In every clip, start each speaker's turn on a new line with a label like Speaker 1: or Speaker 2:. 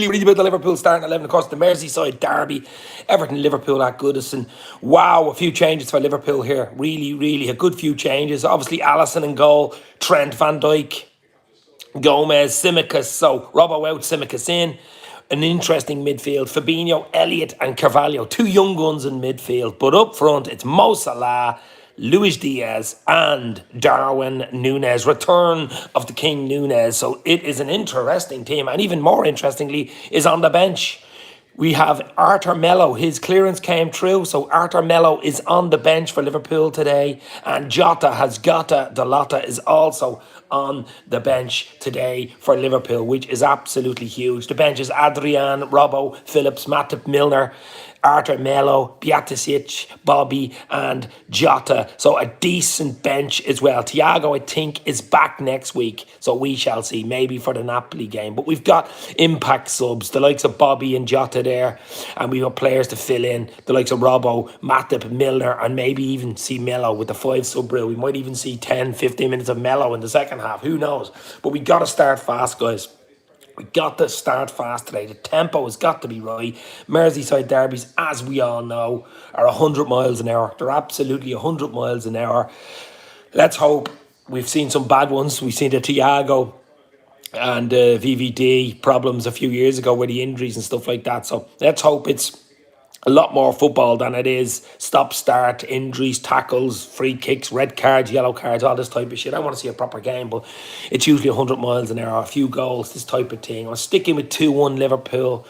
Speaker 1: really about the Liverpool starting 11. Of course, the Merseyside derby, Everton, Liverpool at Goodison. Wow, a few changes for Liverpool here. Really a good few changes. Obviously, Alisson in goal, Trent, Van Dijk, Gomez, Simicas. So, Robbo out, Simicas in. An interesting midfield. Fabinho, Elliott, and Carvalho. Two young guns in midfield. But up front, it's Mo Salah, Luis Diaz, and Darwin Nunez. Return of the King Nunez. So it is an interesting team. And even more interestingly, is on the bench. We have Arthur Mello. His clearance came true. So Arthur Mello is on the bench for Liverpool today. And Jota has Gota Delata is also on the bench today for Liverpool, which is absolutely huge. The bench is Adrian, Robbo, Phillips, Matip, Milner, Arthur Melo, Bjaticic, Bobby, and Jota. So a decent bench as well. Thiago, I think, is back next week. So we shall see, maybe for the Napoli game. But we've got impact subs, the likes of Bobby and Jota there. And we've got players to fill in, the likes of Robbo, Matip, Milner, and maybe even see Melo with the 5 sub rule. We might even see 10, 15 minutes of Melo in the second half. Who knows? But we got to start fast, guys. We got to start fast today. The tempo has got to be right. Merseyside derbies, as we all know, are 100 miles an hour. They're absolutely 100 miles an hour. Let's hope. We've seen some bad ones. We've seen the Thiago and VVD problems a few years ago with the injuries and stuff like that. So let's hope it's a lot more football than it is stop-start, injuries, tackles, free kicks, red cards, yellow cards, all this type of shit. I want to see a proper game, but it's usually 100 miles an hour, a few goals, this type of thing. I'm sticking with 2-1 Liverpool.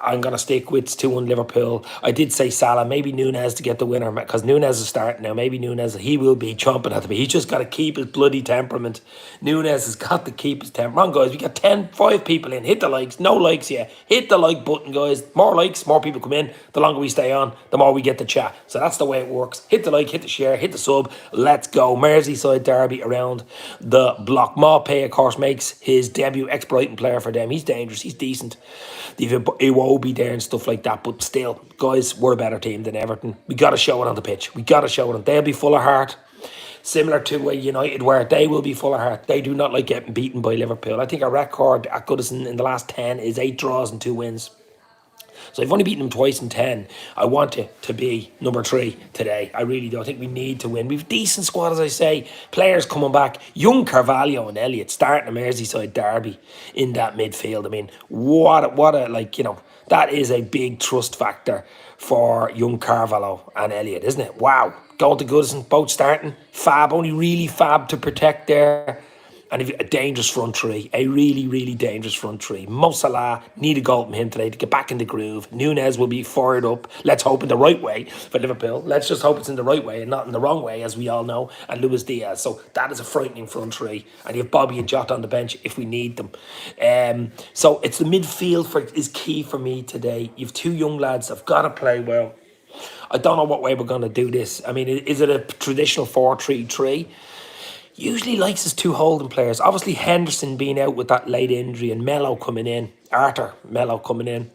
Speaker 1: I'm going to stick with 2-1 Liverpool. I did say Salah, maybe Nunez to get the winner, because Nunez is starting now. Maybe Nunez, he will be chomping at the bit. He's just got to keep his bloody temperament. Nunez has got to keep his temperament. Come on, guys, we got 5 people in. Hit the likes. No likes yet. Hit the like button, guys. More likes, more people come in. The longer we stay on, the more we get to chat. So that's the way it works. Hit the like, hit the share, hit the sub. Let's go. Merseyside derby around the block. Maupay, of course, makes his debut ex-Brighton player for them. He's dangerous. He's decent. They've Iwobi there and stuff like that. But still, guys, we're a better team than Everton. We got to show it on the pitch. We got to show it. They'll be full of heart. Similar to United, where they will be full of heart. They do not like getting beaten by Liverpool. I think our record at Goodison in the last 10 is 8 draws and 2 wins. So I've only beaten them twice in 10. I want it to be number 3 today. I really do. I think we need to win. We've a decent squad, as I say. Players coming back. Young Carvalho and Elliott starting a Merseyside derby in that midfield. I mean, that is a big trust factor for young Carvalho and Elliott, isn't it? Wow. Going to Goodison, both starting. Fab, only really Fab to protect there. And a dangerous front three, a really dangerous front three. Mo Salah, need a goal from him today to get back in the groove. Nunez will be fired up. Let's hope in the right way for Liverpool. Let's just hope it's in the right way and not in the wrong way, as we all know. And Luis Diaz. So that is a frightening front three. And you have Bobby and Jota on the bench if we need them. So it's the midfield is key for me today. You have 2 young lads that have got to play well. I don't know what way we're going to do this. I mean, is it a traditional 4-3-3? Usually likes his 2 holding players. Obviously, Henderson being out with that late injury and Mello coming in. Arthur Mello coming in.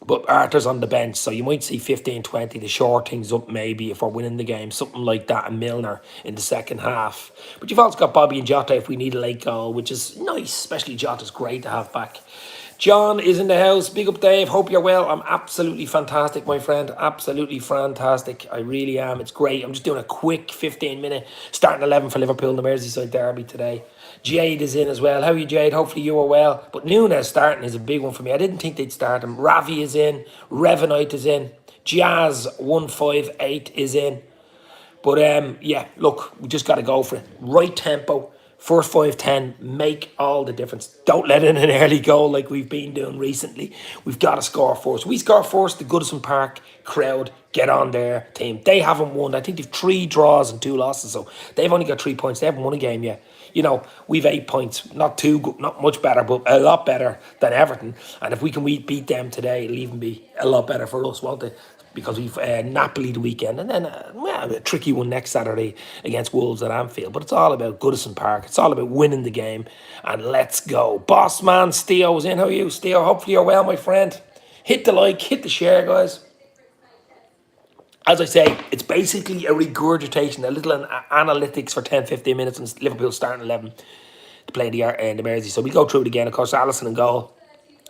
Speaker 1: But Arthur's on the bench, so you might see 15-20 to short things up maybe if we're winning the game. Something like that, and Milner in the second half. But you've also got Bobby and Jota if we need a late goal, which is nice. Especially Jota's great to have back. John is in the house. Big up, Dave. Hope you're well. I'm absolutely fantastic, my friend. Absolutely fantastic. I really am. It's great. I'm just doing a quick 15-minute starting 11 for Liverpool in the Merseyside derby today. Jade is in as well. How are you, Jade? Hopefully you are well. But Nunez starting is a big one for me. I didn't think they'd start him. Ravi is in. Revenite is in. Jazz 158 is in. But yeah, look, we just got to go for it. Right tempo. First 5-10, make all the difference. Don't let in an early goal like we've been doing recently. We've got to score first. We score first, the Goodison Park crowd get on their team. They haven't won. I think they've 3 draws and 2 losses, so they've only got 3 points. They haven't won a game yet. We've 8 points. Not too good, not much better, but a lot better than Everton. And if we can beat them today, it'll even be a lot better for us, won't it? Because we've Napoli the weekend, and then a tricky one next Saturday against Wolves at Anfield. But it's all about Goodison Park. It's all about winning the game, and let's go. Boss man Steo is in. How are you, Steo? Hopefully you're well, my friend. Hit the like, hit the share, guys. As I say, it's basically a regurgitation, a little analytics for 10-15 minutes, and Liverpool starting 11 to play in the Mersey. So we go through it again. Of course, Alisson in goal.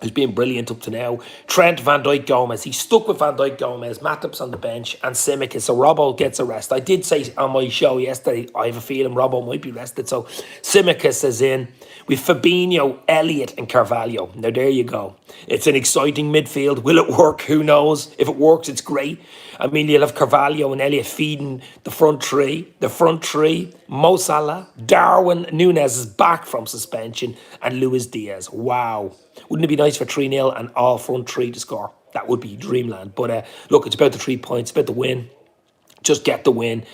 Speaker 1: who's been brilliant up to now. Trent, Van Dijk, Gomez. He's stuck with Van Dijk, Gomez. Matip's on the bench and Tsimikas. So Robbo gets a rest. I did say on my show yesterday, I have a feeling Robbo might be rested. So Tsimikas is in. With Fabinho, Elliott and Carvalho. Now there you go. It's an exciting midfield. Will it work? Who knows? If it works, it's great. I mean, you'll have Carvalho and Elliott feeding the front three. The front three, Mo Salah, Darwin, Nunez is back from suspension, and Luis Diaz. Wow. Wouldn't it be nice for 3-0 and all front three to score? That would be dreamland. But look, it's about the 3 points, it's about the win. Just get the win.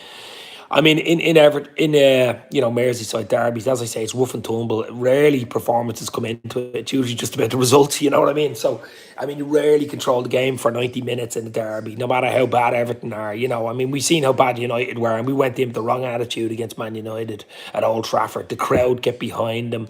Speaker 1: I mean, in Everton, Merseyside derbies, as I say, it's rough and tumble. Rarely performances come into it. It's usually just about the results, you know what I mean? So, I mean, you rarely control the game for 90 minutes in a derby, no matter how bad Everton are. I mean, we've seen how bad United were, and we went in with the wrong attitude against Man United at Old Trafford. The crowd get behind them.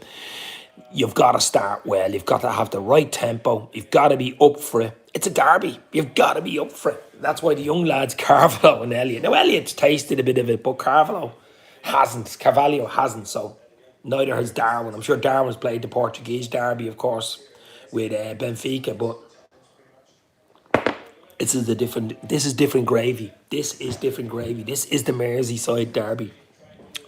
Speaker 1: You've got to start well. You've got to have the right tempo. You've got to be up for it. It's a derby. You've got to be up for it. That's why the young lads, Carvalho and Elliott. Now, Elliott's tasted a bit of it, but Carvalho hasn't. Carvalho hasn't, so neither has Darwin. I'm sure Darwin's played the Portuguese derby, of course, with Benfica, but this is different gravy. This is different gravy. This is the Merseyside derby.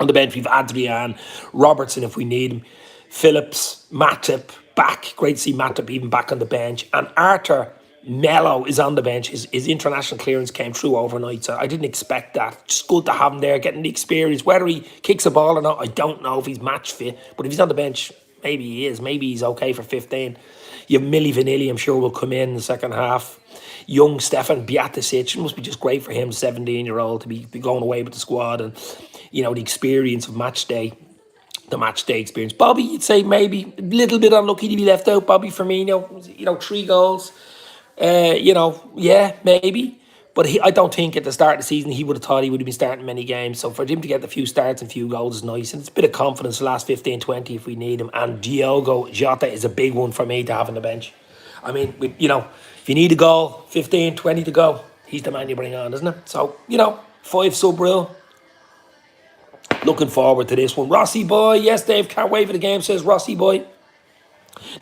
Speaker 1: On the bench, we've Adrian, Robertson if we need him, Phillips, Matip back. Great to see Matip even back on the bench. And Arthur Melo is on the bench. His international clearance came through overnight, so I didn't expect that. Just good to have him there, getting the experience. Whether he kicks a ball or not, I don't know if he's match fit. But if he's on the bench, maybe he is. Maybe he's okay for 15. You have Milli Vanilli, I'm sure, will come in the second half. Young Stefan Bjaticic, it must be just great for him, 17-year-old, to be going away with the squad. And, the experience of match day. The match day experience. Bobby, you'd say maybe a little bit unlucky to be left out. Bobby Firmino, 3 goals. Yeah, maybe. But I don't think at the start of the season he would have thought he would have been starting many games. So for him to get a few starts and few goals is nice. And it's a bit of confidence the last 15, 20 if we need him. And Diogo Jota is a big one for me to have on the bench. I mean, if you need a goal, 15, 20 to go, he's the man you bring on, isn't it? So, 5 sub rule. Looking forward to this one. Rossi boy, yes, Dave, can't wait for the game, says Rossi boy.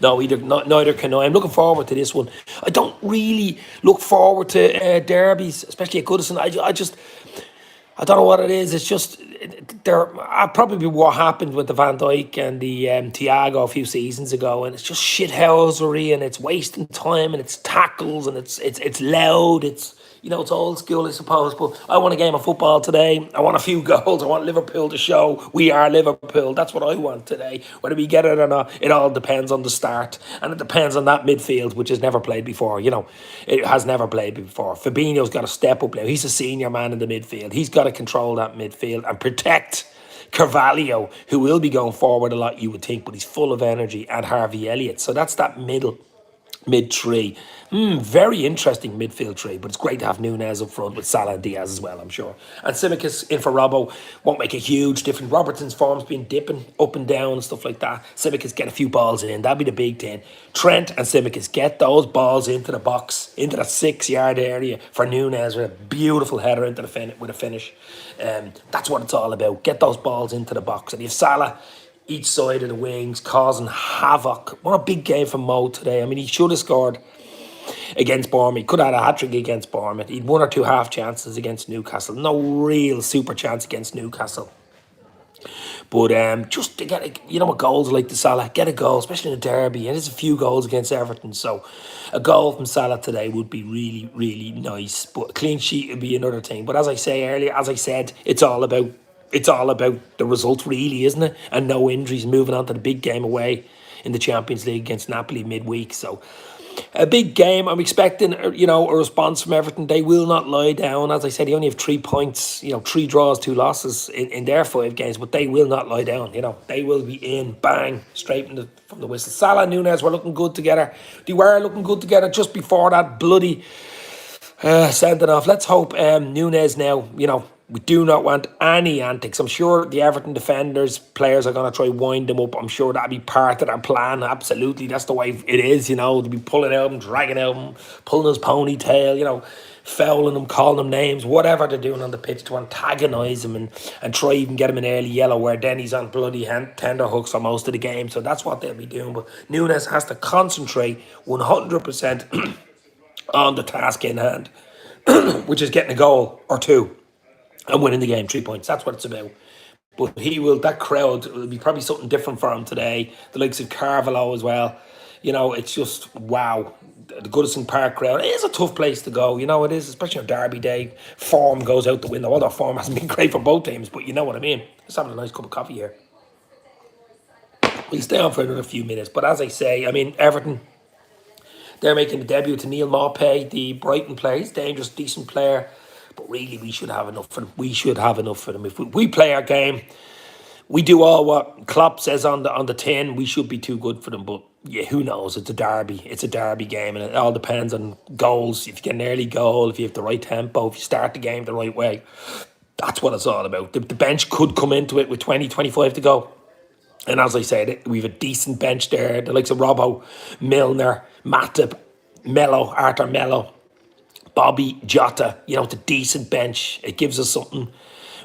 Speaker 1: No, neither can I. I'm looking forward to this one. I don't really look forward to derbies, especially at Goodison. I don't know what it is. It's just probably what happened with the Van Dijk and the Thiago a few seasons ago, and it's just shithousery, and it's wasting time, and it's tackles, and it's loud. It's old school, I suppose, but I want a game of football today. I want a few goals. I want Liverpool to show we are Liverpool. That's what I want today. Whether we get it or not, it all depends on the start. And it depends on that midfield, which has never played before. It has never played before. Fabinho's got to step up now. He's a senior man in the midfield. He's got to control that midfield and protect Carvalho, who will be going forward a lot, you would think, but he's full of energy, and Harvey Elliott. So that's that mid three. Very interesting midfield three, but it's great to have Nunez up front with Salah and Diaz as well, I'm sure. And Tsimikas in for Robbo won't make a huge difference. Robertson's form's been dipping up and down and stuff like that. Tsimikas get a few balls in. That'll be the big thing. Trent and Tsimikas get those balls into the box, into the 6-yard area for Nunez with a beautiful header into the with a finish. That's what it's all about. Get those balls into the box. And if Salah each side of the wings, causing havoc. What a big game for Mo today. I mean, he should have scored against Bournemouth. He could have had a hat-trick against Bournemouth. He'd 1 or 2 half chances against Newcastle. No real super chance against Newcastle. But just to get what goals like the Salah, get a goal, especially in a derby. And there's a few goals against Everton. So a goal from Salah today would be really, really nice. But a clean sheet would be another thing. But as I said, it's all about the result, really, isn't it? And no injuries, moving on to the big game away in the Champions League against Napoli midweek. So a big game. I'm expecting, a response from Everton. They will not lie down. As I said, they only have 3 points, 3 draws, 2 losses in their 5 games, but they will not lie down. They will be in, bang, straight from the whistle. Salah and Nunez were looking good together. They were looking good together just before that bloody sending off. Let's hope Nunez now, We do not want any antics. I'm sure the Everton defenders, players are going to try wind them up. I'm sure that'll be part of their plan. Absolutely. That's the way it is, to be pulling out him, dragging out him, pulling his ponytail, fouling him, calling him names, whatever they're doing on the pitch to antagonise him and try even get him an early yellow where then he's on bloody tender hooks for most of the game. So that's what they'll be doing. But Nunez has to concentrate 100% on the task in hand, which is getting a goal or two and winning the game, 3 points. That's what it's about. But that crowd will be probably something different for him today. The likes of Carvalho as well. It's just wow. The Goodison Park crowd, it is a tough place to go. It is, especially on Derby Day. Form goes out the window. Although form hasn't been great for both teams, but you know what I mean. Just having a nice cup of coffee here. We'll stay on for another few minutes. But as I say, Everton, they're making the debut to Neil Maupay, the Brighton player. He's a dangerous, decent player. But really, we should have enough for them. We should have enough for them. If we play our game, we do all what Klopp says on the tin, we should be too good for them. But yeah, who knows? It's a derby. It's a derby game, and it all depends on goals. If you get an early goal, if you have the right tempo, if you start the game the right way, that's what it's all about. The bench could come into it with 20-25 to go. And as I said, we have a decent bench there. The likes of Robbo, Milner, Matip, Arthur Mello, Bobby, Jota. It's a decent bench. It gives us something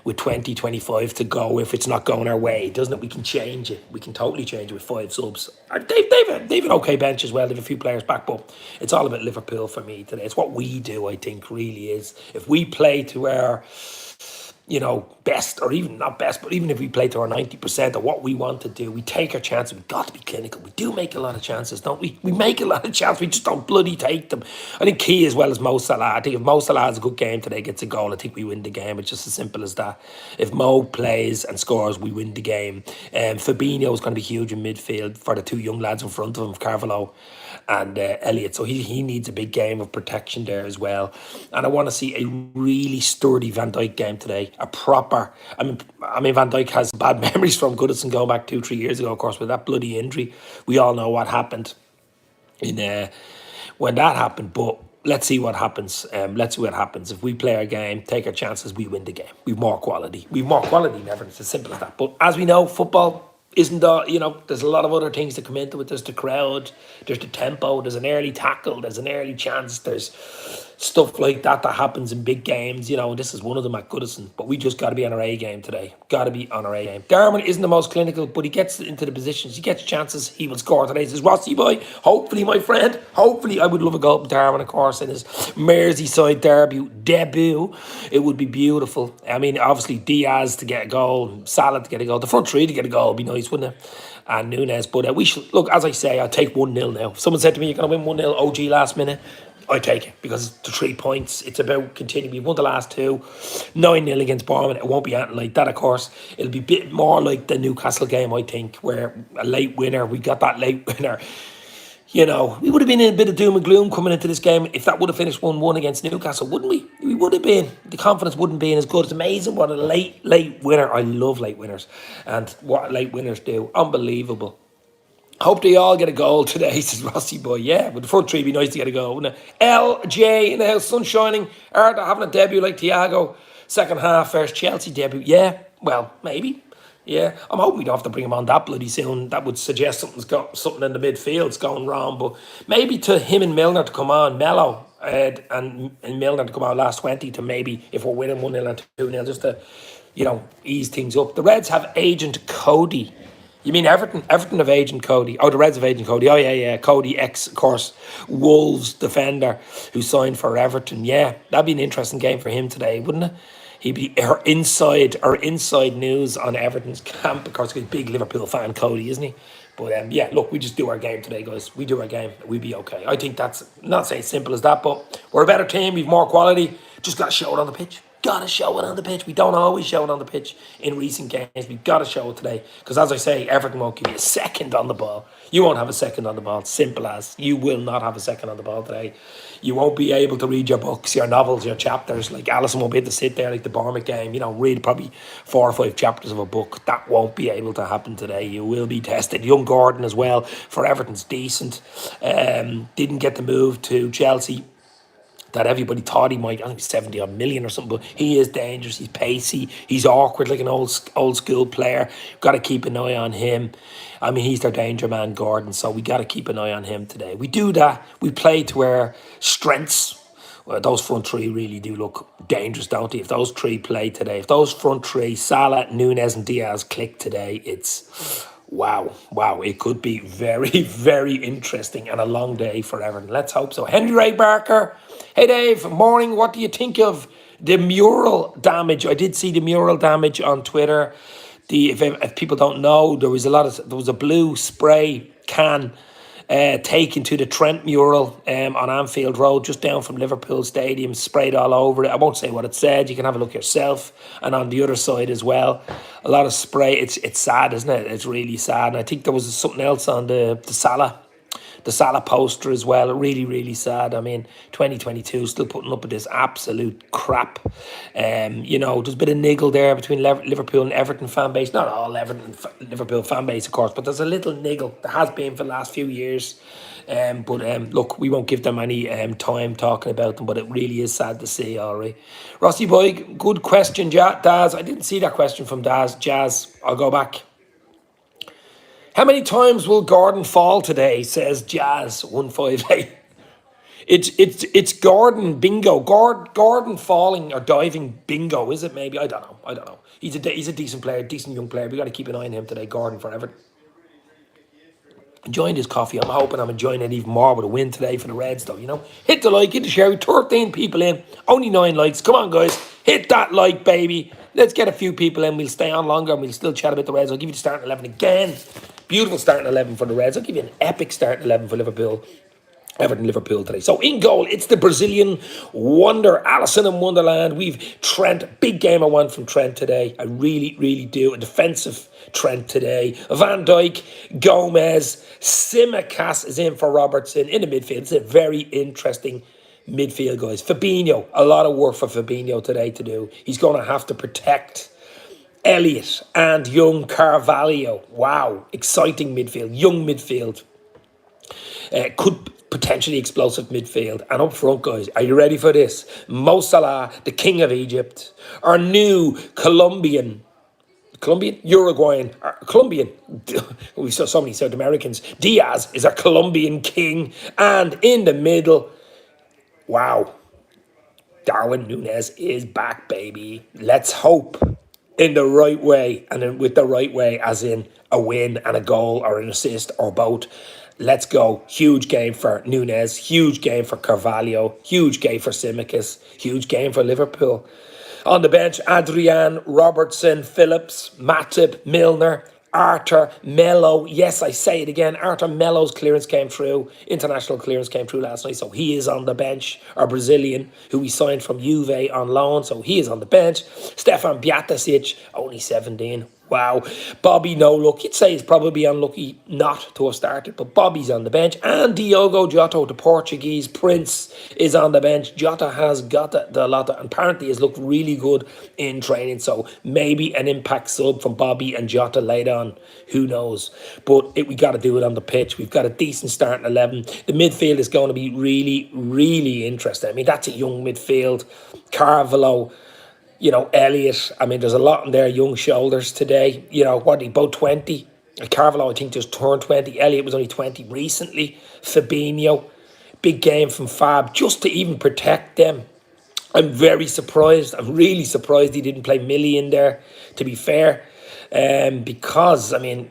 Speaker 1: with 20-25 to go if it's not going our way, doesn't it? We can change it. We can totally change it with 5 subs. They've an okay bench as well. They have a few players back, but it's all about Liverpool for me today. It's what we do, I think, really is. If we play to our best, or even not best, but even if we play to our 90% of what we want to do, we take our chances. We've got to be clinical. We do make a lot of chances, don't we? We make a lot of chances. We just don't bloody take them. I think key as well as Mo Salah. I think if Mo Salah has a good game today, gets a goal, I think we win the game. It's just as simple as that. If Mo plays and scores, we win the game. Fabinho is going to be huge in midfield for the two young lads in front of him, Carvalho and Elliott. So he needs a big game of protection there as well. And I want to see a really sturdy Van Dijk game today. A proper, Van Dijk has bad memories from Goodison going back 2-3 years ago, of course, with that bloody injury. We all know what happened when that happened, but let's see what happens. Let's see what happens. If we play our game, take our chances, we win the game. We've more quality. We've more quality than ever. It's as simple as that. But as we know, football isn't there's a lot of other things that come into it. There's the crowd, there's the tempo, there's an early tackle, there's an early chance, there's stuff like that happens in big games. This is one of them at Goodison. But we just got to be on our A game today. Got to be on our A game. Darwin isn't the most clinical, but he gets into the positions. He gets chances. He will score today. Says Rossi boy. Hopefully, my friend. Hopefully, I would love a goal from Darwin, of course, in his Merseyside debut. It would be beautiful. Obviously, Diaz to get a goal, Salah to get a goal. The front three to get a goal would be nice, wouldn't it? And Nunez. But we should, look, as I say, I'll take 1-0 now. If someone said to me, you're going to win 1-0 OG last minute, I take it because it's the 3 points. It's about continuing. We've won the last two. 9-0 against Bournemouth. It won't be anything like that, of course. It'll be a bit more like the Newcastle game, I think, where a late winner, we got that late winner. We would have been in a bit of doom and gloom coming into this game if that would have finished 1-1 against Newcastle, wouldn't we? We would have been. The confidence wouldn't be as good. It's amazing what a late winner. I love late winners. And what late winners do. Unbelievable. Hope they all get a goal today, says Rossi boy. Yeah, but the front three would be nice to get a goal, wouldn't it? LJ in the house, sun shining. Arthur having a debut like Thiago. Second half, first Chelsea debut. Yeah, well, maybe. Yeah, I'm hoping we don't have to bring him on that bloody soon. That would suggest something in the midfield's going wrong. But maybe to him and Milner to come on, Mello and Milner to come on last 20 to maybe, if we're winning 1-0 and 2-0, just to, ease things up. The Reds have Agent Cody. You mean Everton? Everton have Agent Cody. Oh, the Reds have Agent Cody. Oh, yeah. Cody, of course, Wolves defender who signed for Everton. Yeah, that'd be an interesting game for him today, wouldn't it? He'd be our inside news on Everton's camp. Of course, he's a big Liverpool fan, Cody, isn't he? But yeah, look, we just do our game today, guys. We do our game. We'll be okay. I think that's not saying simple as that, but we're a better team. We've more quality. Just got to show it on the pitch. Got to show it on the pitch. We don't always show it on the pitch in recent games. We've got to show it today. Because as I say, Everton won't give you a second on the ball. You won't have a second on the ball. Simple as. You will not have a second on the ball today. You won't be able to read your books, your novels, your chapters. Like Alisson won't be able to sit there like the Bournemouth game, read probably 4 or 5 chapters of a book. That won't be able to happen today. You will be tested. Young Gordon as well for Everton's decent. Didn't get the move to Chelsea. that everybody thought he might. I think 70 odd million or something, but he is dangerous. He's pacey. He's awkward like an old school player. Got to keep an eye on him. I mean, he's their danger man, Gordon. So we got to keep an eye on him today. We do that. We play to our strengths. Well, those front three really do look dangerous, don't they? If those three play today, if those front three, Salah, Nunez, and Diaz click today, it's wow. It could be very, very interesting and a long day for Everton. Let's hope so. Henry Ray Barker, hey Dave, morning. What do you think of the mural damage? I did see the mural damage on Twitter. If people don't know, there was a blue spray can taken to the Trent mural on Anfield Road, just down from Liverpool Stadium, sprayed all over it. I won't say what it said. You can have a look yourself. And on the other side as well, a lot of spray. It's sad, isn't it? It's really sad. And I think there was something else on the Salah poster as well. Really, really sad. I mean, 2022 still putting up with this absolute crap. There's a bit of niggle there between Liverpool and Everton fan base. Not all Liverpool fan base, of course, but there's a little niggle. There has been for the last few years. Look, we won't give them any time talking about them, but it really is sad to see, all right. Rossi boy, good question, Daz. I didn't see that question from Daz. Jazz, I'll go back. How many times will Gordon fall today? Says Jazz 158. It's Gordon bingo. Gordon falling or diving bingo, is it? Maybe I don't know. He's a decent player, decent young player. We got to keep an eye on him today. Gordon for Everton. Enjoying this coffee. I'm hoping I'm enjoying it even more with a win today for the Reds, though. Hit the like, hit the share. 13 people in, only 9 likes. Come on, guys, hit that like, baby. Let's get a few people in. We'll stay on longer and we'll still chat about the Reds. I'll give you the starting 11 again. Beautiful starting 11 for the Reds. I'll give you an epic starting 11 for Liverpool. Everton, Liverpool today. So in goal, it's the Brazilian wonder, Alisson in Wonderland. We've Trent, big game I want from Trent today. I really, really do. A defensive Trent today. Van Dijk, Gomez, Tsimikas is in for Robertson in the midfield. It's a very interesting midfield, guys. Fabinho, a lot of work for Fabinho today to do. He's going to have to protect Elliott and young Carvalho. Wow, exciting midfield, young midfield. Could potentially explosive midfield. And up front, guys, are you ready for this? Mo Salah, the king of Egypt, our new Colombian, Uruguayan, Colombian. We saw so many South Americans. Diaz is our Colombian king. And in the middle, wow, Darwin Nunez is back, baby. Let's hope in the right way, and then with the right way, as in a win and a goal or an assist or both. Let's go. Huge game for Nunez. Huge game for Carvalho. Huge game for Tsimikas. Huge game for Liverpool. On the bench, Adrian, Robertson, Phillips, Matip, Milner, Arthur, Melo. Yes, I say it again. Arthur Melo's clearance came through. International clearance came through last night. So he is on the bench. Our Brazilian, who we signed from Juve on loan. So he is on the bench. Stefan Bjatasic, only 17. Wow. Bobby, no luck. You'd say he's probably unlucky not to have started, but Bobby's on the bench. And Diogo Jota, the Portuguese prince, is on the bench. Jota has got the lot, and apparently has looked really good in training. So maybe an impact sub from Bobby and Jota later on. Who knows? But we got to do it on the pitch. We've got a decent starting 11. The midfield is going to be really, really interesting. I mean, that's a young midfield. Carvalho, Elliott. I mean, there's a lot in their young shoulders today. What are they, about 20? Carvalho, I think, just turned 20. Elliott was only 20 recently. Fabinho, big game from Fab, just to even protect them. I'm very surprised. I'm really surprised he didn't play Millie in there, to be fair. Because, I mean,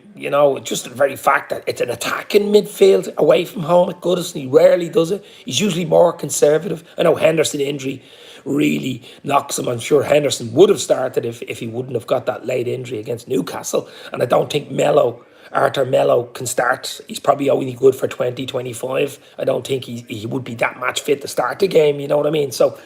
Speaker 1: just the very fact that it's an attacking midfield away from home at Goodison. He rarely does it. He's usually more conservative. I know Henderson injury really knocks him. I'm sure Henderson would have started if he wouldn't have got that late injury against Newcastle. And I don't think Arthur Melo can start. He's probably only good for 2025. I don't think he would be that match fit to start the game, you know what I mean? So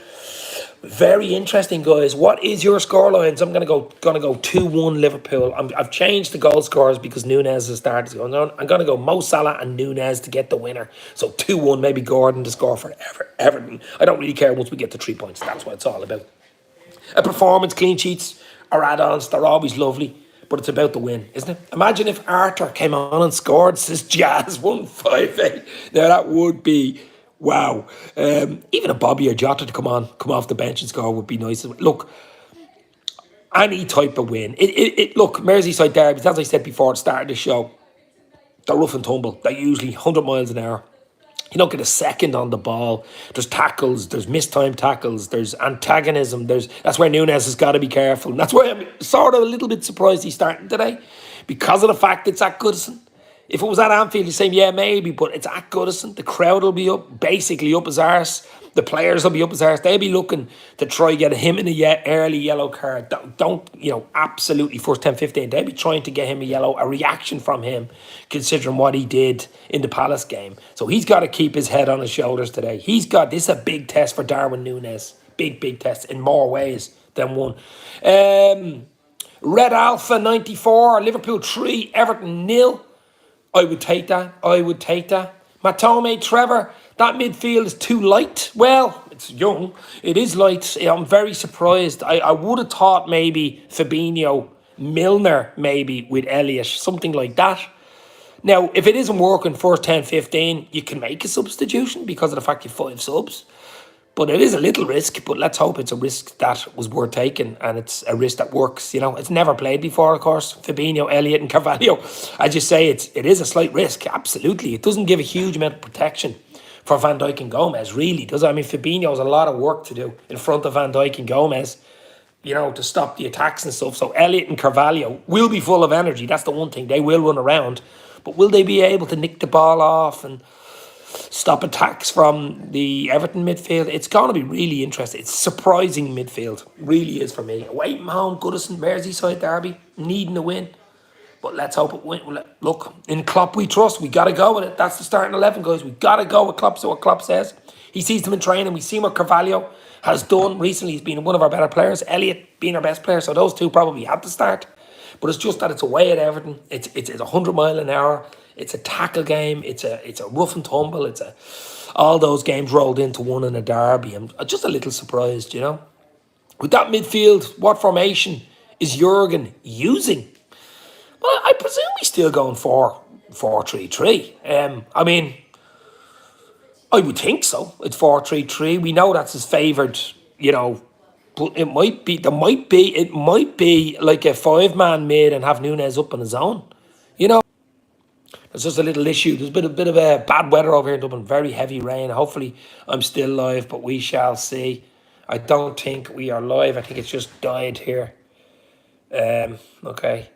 Speaker 1: very interesting, guys. What is your scorelines? I'm gonna go 2-1 Liverpool. I've changed the goal scorers because Nunez has started going on. I'm gonna go Mo Salah and Nunez to get the winner. So 2-1, maybe Gordon to score for Everton. I don't really care once we get to 3 points. That's what it's all about. A performance, clean sheets or add-ons, they're always lovely, but it's about the win, isn't it? Imagine if Arthur came on and scored, says Jazz 158. Now that would be Wow. Even a Bobby or Jota to come off the bench and score would be nice. Look, any type of win. Look, Merseyside derbies, as I said before at the start of the show, they're rough and tumble. They're usually 100 miles an hour. You don't get a second on the ball. There's tackles, there's mistimed tackles, there's antagonism. That's where Nunez has got to be careful. And that's why I'm sort of a little bit surprised he's starting today, because of the fact it's at Goodison. If it was at Anfield, you're saying, yeah, maybe, but it's at Goodison. The crowd will be up, basically up his arse. The players will be up his arse. They'll be looking to try get him in a early yellow card. Absolutely first 10, 15. They'll be trying to get him a reaction from him, considering what he did in the Palace game. So he's got to keep his head on his shoulders today. This is a big test for Darwin Nunez. Big, big test in more ways than one. Red Alpha 94, Liverpool 3, Everton 0. I would take that. Matome, Trevor, that midfield is too light. Well, it's young. It is light. I'm very surprised. I would have thought maybe Fabinho, Milner, maybe with Elliott, something like that. Now, if it isn't working first 10, 15, you can make a substitution because of the fact you have 5 subs. But it is a little risk, but let's hope it's a risk that was worth taking and it's a risk that works. It's never played before, of course. Fabinho, Elliott and Carvalho. I just say it is a slight risk, absolutely. It doesn't give a huge amount of protection for Van Dijk and Gomez, really, does it? I mean, Fabinho has a lot of work to do in front of Van Dijk and Gomez, to stop the attacks and stuff. So Elliott and Carvalho will be full of energy. That's the one thing. They will run around. But will they be able to nick the ball off and stop attacks from the Everton midfield? It's going to be really interesting. It's surprising midfield. Really is for me. Away from home, Goodison, Merseyside derby, needing a win. But let's hope it win. Look, in Klopp we trust. We got to go with it. That's the starting 11, guys. We got to go with Klopp. So what Klopp says. He sees them in training. We see what Carvalho has done recently. He's been one of our better players. Elliott being our best player. So those two probably had to start. But it's just that it's away at Everton. It's 100 mile an hour. It's a tackle game. It's a rough and tumble. All those games rolled into one in a derby. I'm just a little surprised, With that midfield, what formation is Jurgen using? Well, I presume he's still going 4-4-3-3. I mean, I would think so. It's 4-3-3. We know that's his favoured, but it might be like a 5-man mid and have Nunez up on his own. There's just a little issue. There's a bit of a bad weather over here in Dublin. Very heavy rain. Hopefully I'm still live, but we shall see. I don't think we are live. I think it's just died here. Okay.